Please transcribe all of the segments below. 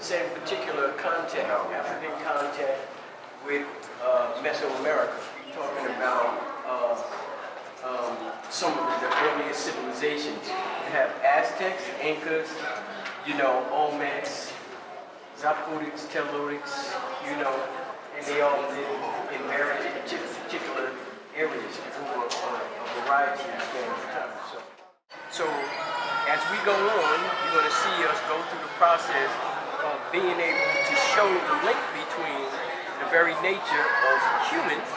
same particular contact, African contact with Mesoamerica, talking about some of the earliest civilizations. You have Aztecs, Incas, Olmecs, Zapotics, Tellurics, and they all live in various particular areas over a variety of time. So as we go on, you're going to see us go through the process of being able to show the link between the very nature of humans,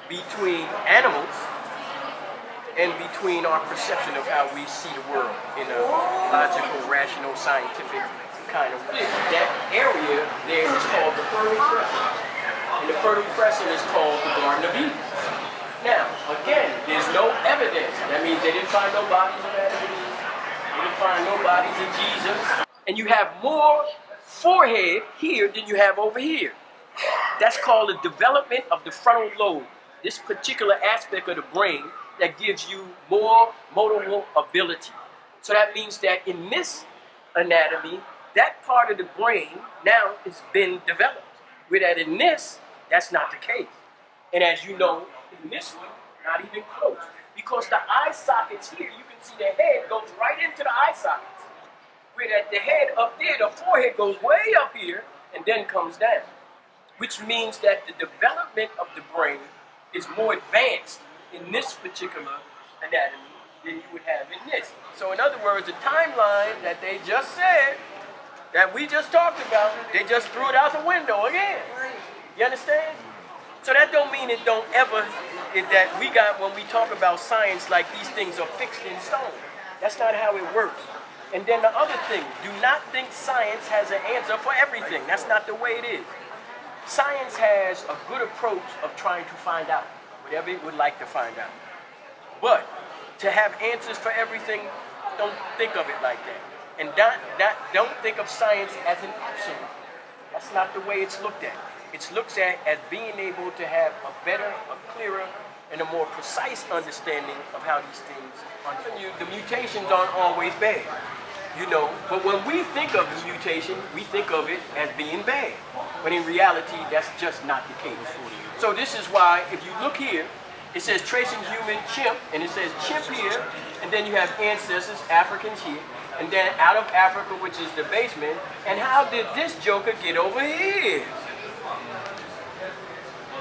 between animals, and between our perception of how we see the world in a logical, rational, scientific kind of way. That area there is called the Fertile Crescent, and the Fertile Crescent is called the Garden of Eden. Now, again, there's no evidence. That means they didn't find no bodies of Adam and Eve. They didn't find no bodies of Jesus. And you have more forehead here than you have over here. That's called the development of the frontal lobe. This particular aspect of the brain that gives you more motor ability. So that means that in this anatomy, that part of the brain now has been developed. Whereas in this, that's not the case. And as you know, in this one, not even close. Because the eye sockets here, you can see the head goes right into the eye sockets. Whereas the head up there, the forehead goes way up here and then comes down. Which means that the development of the brain is more advanced in this particular anatomy than you would have in this. So in other words, the timeline that they just said, that we just talked about, they just threw it out the window again. You understand? So that don't mean it don't ever, that we got, when we talk about science, like these things are fixed in stone. That's not how it works. And then the other thing, do not think science has an answer for everything. That's not the way it is. Science has a good approach of trying to find out whatever it would like to find out. But to have answers for everything, don't think of it like that. And don't think of science as an absolute. That's not the way it's looked at. It's looked at as being able to have a better, a clearer, and a more precise understanding of how these things unfold. The mutations aren't always bad, but when we think of the mutation, we think of it as being bad. But in reality, that's just not the case. So this is why, if you look here, it says tracing human chimp, and it says chimp here, and then you have ancestors, Africans here, and then out of Africa, which is the basement, and how did this joker get over here?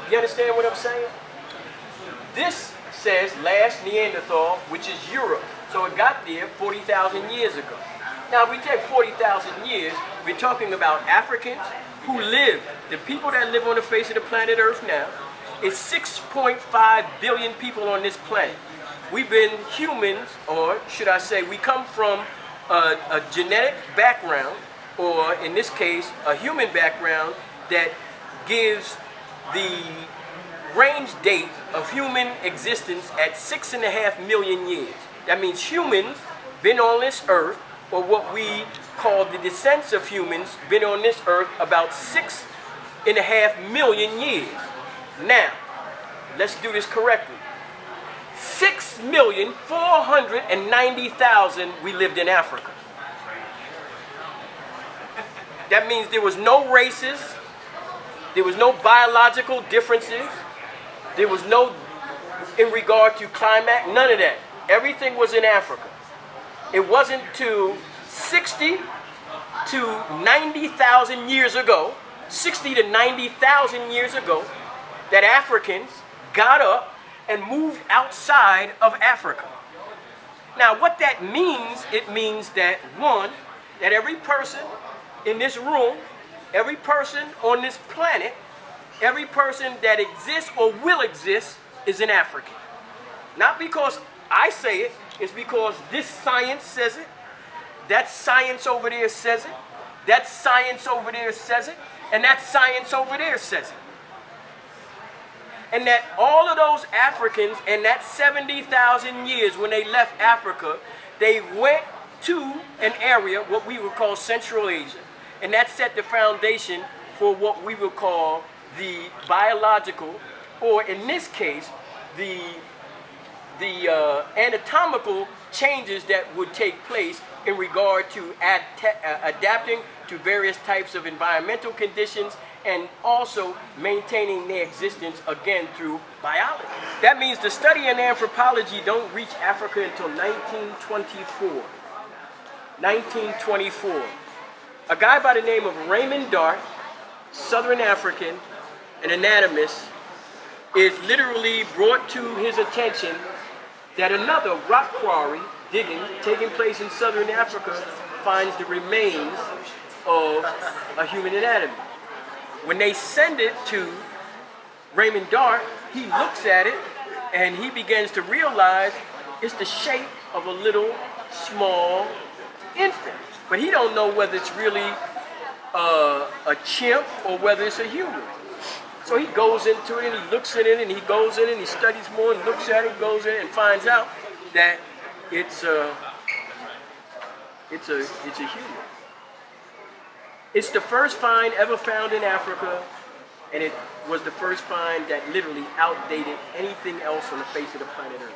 You understand what I'm saying? This says last Neanderthal, which is Europe. So it got there 40,000 years ago. Now, if we take 40,000 years, we're talking about Africans who live, the people that live on the face of the planet Earth now, is 6.5 billion people on this planet. We've been humans, or should I say, we come from a genetic background, or in this case, a human background that gives the range date of human existence at 6.5 million years. That means humans been on this earth, or what we call the descendants of humans, been on this earth about 6.5 million years. Now, let's do this correctly. 6,490,000 we lived in Africa. That means there was no races, there was no biological differences, there was no, in regard to climate, none of that. Everything was in Africa. It wasn't to 60 to 90,000 years ago, 60 to 90,000 years ago, that Africans got up and moved outside of Africa. Now, what that means, it means that, one, that every person in this room, every person on this planet, every person that exists or will exist is an African. Not because I say it, it's because this science says it, that science over there says it, that science over there says it, and that science over there says it. And that all of those Africans in that 70,000 years when they left Africa, they went to an area, what we would call Central Asia, and that set the foundation for what we would call the biological, or in this case, the anatomical changes that would take place in regard to adapting to various types of environmental conditions and also maintaining their existence again through biology. That means the study in anthropology don't reach Africa until 1924. 1924. A guy by the name of Raymond Dart, Southern African, an anatomist, is literally brought to his attention that another rock quarry digging taking place in Southern Africa finds the remains of a human anatomy. When they send it to Raymond Dart, he looks at it and he begins to realize it's the shape of a little small infant. But he don't know whether it's really a chimp or whether it's a human. So he goes into it and he looks at it and he goes in and he studies more and looks at it, goes in and finds out that it's a human. It's the first find ever found in Africa, and it was the first find that literally outdated anything else on the face of the planet Earth.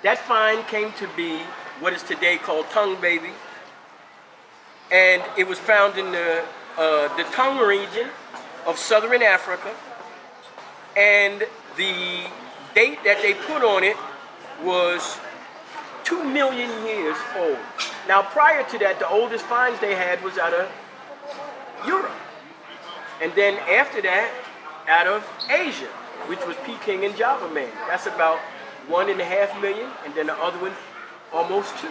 That find came to be what is today called Tongue Baby, and it was found in the Tongue region of Southern Africa, and the date that they put on it was 2 million years old. Now prior to that, the oldest finds they had was out of Europe. And then after that, out of Asia, which was Peking and Java Man. That's about 1.5 million, and then the other one, almost 2.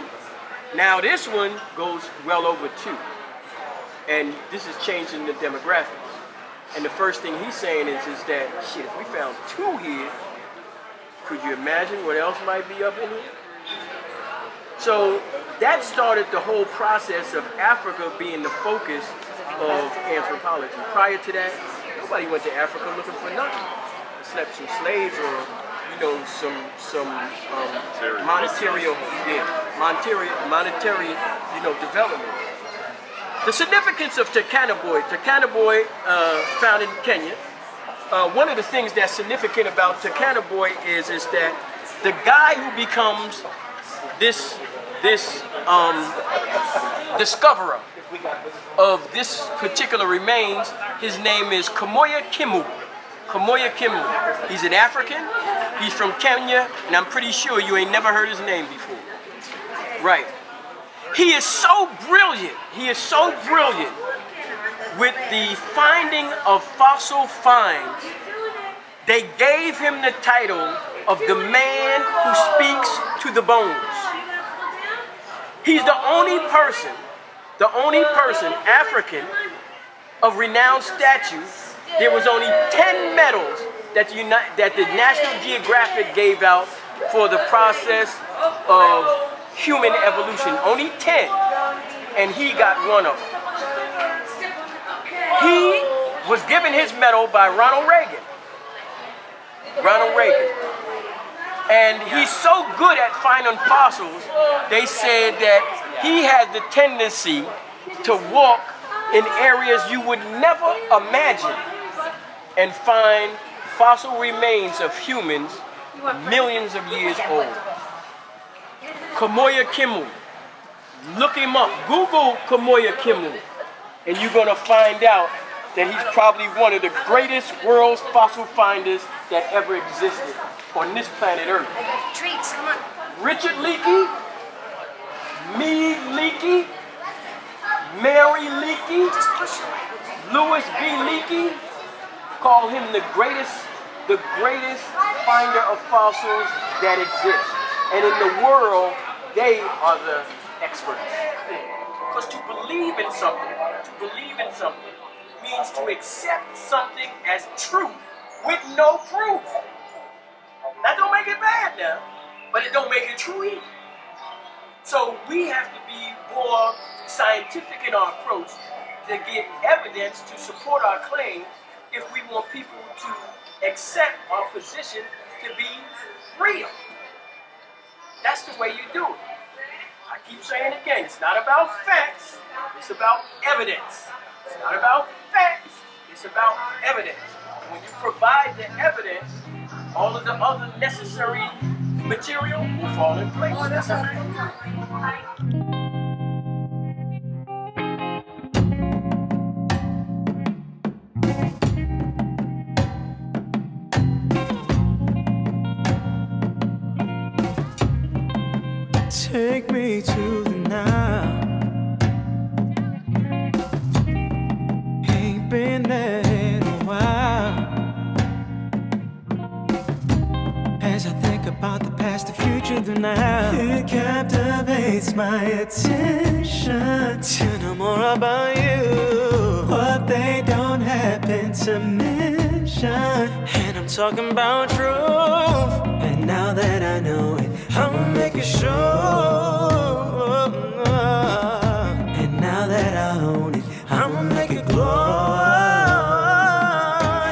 Now this one goes well over 2. And this is changing the demographics. And the first thing he's saying is that, shit, if we found 2 here, could you imagine what else might be up in here? So that started the whole process of Africa being the focus of anthropology. Prior to that, nobody went to Africa looking for nothing. Except some slaves or, you know, some monetary, you know, development. The significance of Turkana Boy found in Kenya. One of the things that's significant about Turkana Boy is that the guy who becomes this discoverer of this particular remains, his name is Kamoya Kimu. Kamoya Kimu. He's an African, he's from Kenya, and I'm pretty sure you ain't never heard his name before. Right. He is so brilliant with the finding of fossil finds. They gave him the title of the man who speaks to the bones. He's the only person, African, of renowned stature. There was only 10 medals that the National Geographic gave out for the process of human evolution. Only 10, and he got one of them. He was given his medal by Ronald Reagan. And he's so good at finding fossils, they said that he has the tendency to walk in areas you would never imagine and find fossil remains of humans millions of years old. Kamoya Kimu. Look him up. Google Kamoya Kimu, and you're going to find out that he's probably one of the greatest world's fossil finders that ever existed on this planet Earth. Treats, come on. Richard Leakey, Meade Leakey, Mary Leakey, Just push it. Louis B. Leakey, call him the greatest finder of fossils that exist. And in the world, they are the experts. Because to believe in something means to accept something as truth with no proof. That don't make it bad now, but it don't make it true either. So we have to be more scientific in our approach to get evidence to support our claims if we want people to accept our position to be real. That's the way you do it. I keep saying it again, it's not about facts, it's about evidence. It's not about facts, it's about evidence. When you provide the evidence, all of the other necessary material will fall in place. take me to the now. Ain't been there in a while. As I think about the past, the future, the now, it captivates my attention to know more about you, what they don't happen to mention. And I'm talking about truth. And now that I know it, I'ma make it show. And now that I own it, I'ma make it glow.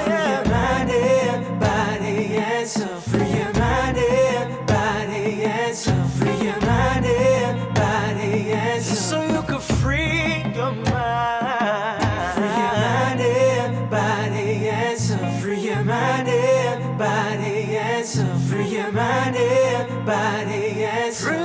Free your mind, yeah, body and soul. Free your mind, yeah, body and soul. Free your mind, yeah, body and soul. So you can free your mind. Free your mind, yeah, body and soul. Free your mind, yeah, body and soul. Free your mind, yeah, body and soul.